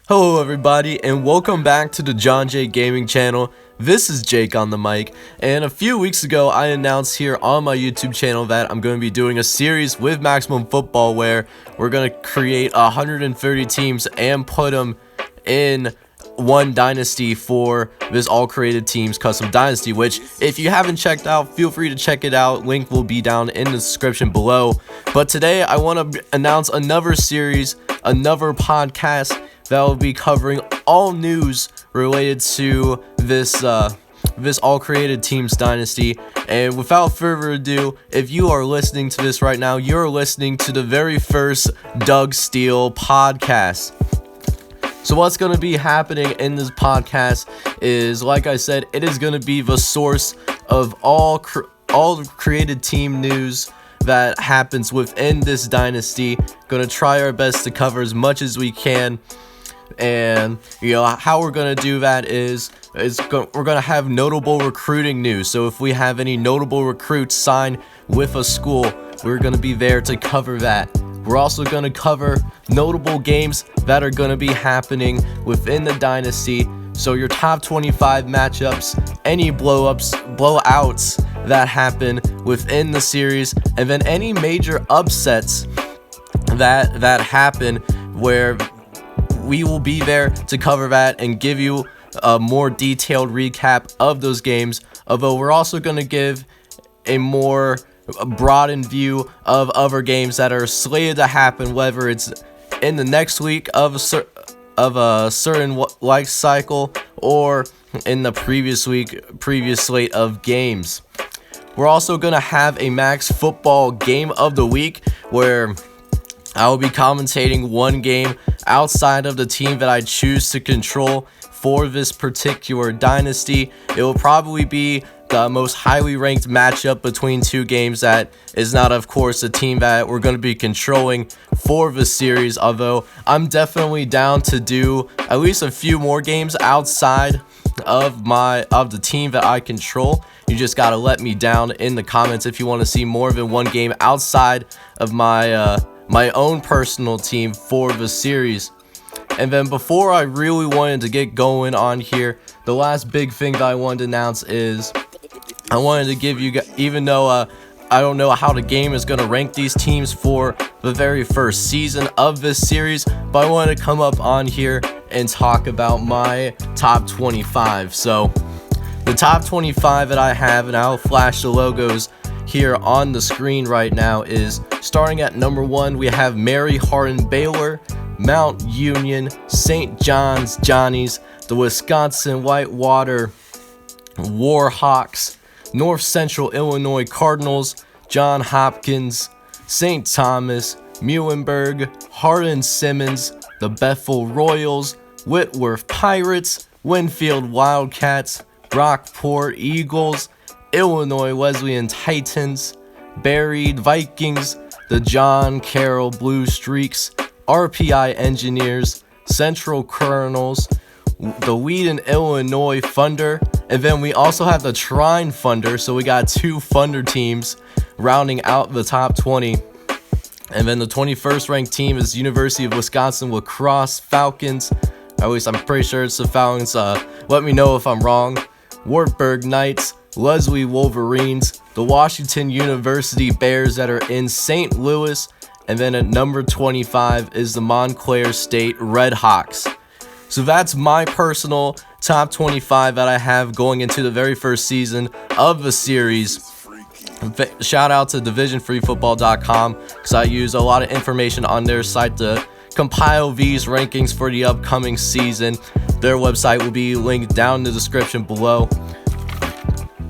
Hello everybody and welcome back to the John J Gaming channel. This is Jake on the mic, and a few weeks ago I announced here on my YouTube channel that I'm going to be doing a series with Maximum Football where we're going to create 130 teams and put them in one dynasty for this All-Created Teams Custom Dynasty, which if you haven't checked out, feel free to check it out. Link will be down in the description below. But today I want to announce another series, another podcast that will be covering all news related to this All-Created Teams Dynasty. And without further ado, if you are listening to this right now, you're listening to the Very First Doug Steele Podcast. So what's going to be happening in this podcast is, like I said, it is going to be the source of all created team news that happens within this dynasty. Going to try our best to cover as much as we can. And how we're going to do that is we're going to have notable recruiting news. So if we have any notable recruits sign with a school, we're going to be there to cover that. We're also going to cover notable games that are going to be happening within the dynasty. So your top 25 matchups, any blowouts that happen within the series, and then any major upsets that happen, where we will be there to cover that and give you a more detailed recap of those games. Although we're also going to give a more broadened view of other games that are slated to happen, whether it's in the next week of a certain life cycle or in the previous slate of games. We're also going to have a Max Football Game of the Week where I will be commentating one game outside of the team that I choose to control for this particular dynasty. It will probably be the most highly ranked matchup between two games that is not, of course, the team that we're going to be controlling for the series. Although I'm definitely down to do at least a few more games outside of the team that I control. You just got to let me down in the comments if you want to see more than one game outside of my own personal team for the series. And then before I really wanted to get going on here, the last big thing that I wanted to announce is I wanted to give you, even though I don't know how the game is going to rank these teams for the very first season of this series, but I wanted to come up on here and talk about my top 25. So the top 25 that I have, and I'll flash the logos here on the screen right now, is starting at number 1, we have Mary Hardin Baylor, Mount Union, St. John's Johnnies, the Wisconsin Whitewater Warhawks, North Central Illinois Cardinals, John Hopkins, St. Thomas, Muhlenberg, Hardin Simmons, the Bethel Royals, Whitworth Pirates, Winfield Wildcats, Rockport Eagles, Illinois Wesleyan Titans, Buried Vikings, the John Carroll Blue Streaks, RPI Engineers, Central Colonels, the Wheaton Illinois Thunder, and then we also have the Trine Thunder. So we got two Thunder teams rounding out the top 20. And then the 21st ranked team is University of Wisconsin Lacrosse Falcons. At least I'm pretty sure it's the Falcons. Let me know if I'm wrong. Wartburg Knights, Leslie Wolverines, the Washington University Bears that are in St. Louis, and then at number 25 is the Montclair State Red Hawks. So that's my personal top 25 that I have going into the very first season of the series. Shout out to divisionfreefootball.com because I use a lot of information on their site to compile these rankings for the upcoming season. Their website will be linked down in the description below.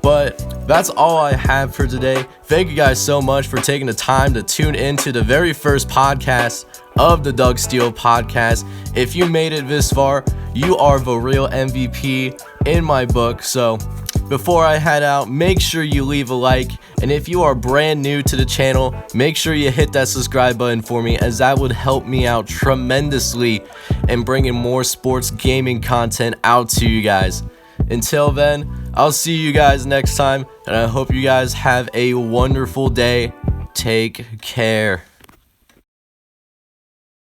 But that's all I have for today. Thank you guys so much for taking the time to tune into the very first podcast of the Doug Steele Podcast. If you made it this far, you are the real MVP in my book. So before I head out, make sure you leave a like. And if you are brand new to the channel, make sure you hit that subscribe button for me, as that would help me out tremendously in bringing more sports gaming content out to you guys. Until then, I'll see you guys next time, and I hope you guys have a wonderful day. Take care.